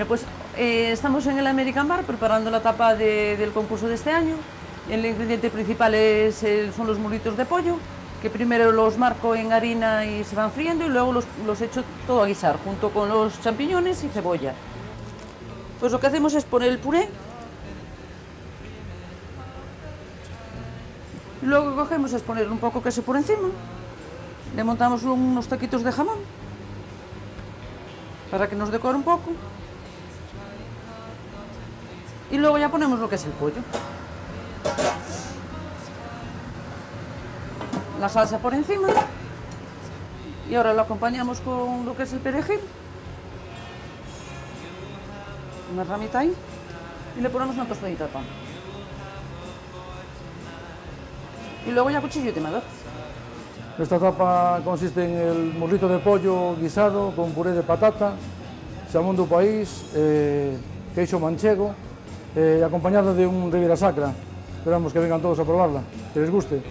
Bueno, pues estamos en el American Bar preparando la tapa del concurso de este año. El ingrediente principal son los muslitos de pollo, que primero los marco en harina y se van friendo y luego los echo todo a guisar, junto con los champiñones y cebolla. Pues lo que hacemos es poner el puré, y luego lo que cogemos es ponerle un poco de queso por encima, le montamos unos taquitos de jamón, para que nos decore un poco, y luego ya ponemos lo que es el pollo. La salsa por encima, y ahora lo acompañamos con lo que es el perejil, una ramita ahí, y le ponemos una tostadita de pan. Y luego ya cuchillo y tenedor. Esta tapa consiste en el muslito de pollo guisado con puré de patata, xamón do país, queixo manchego, acompañado de un Ribeira Sacra. Esperamos que vengan todos a probarla, que les guste.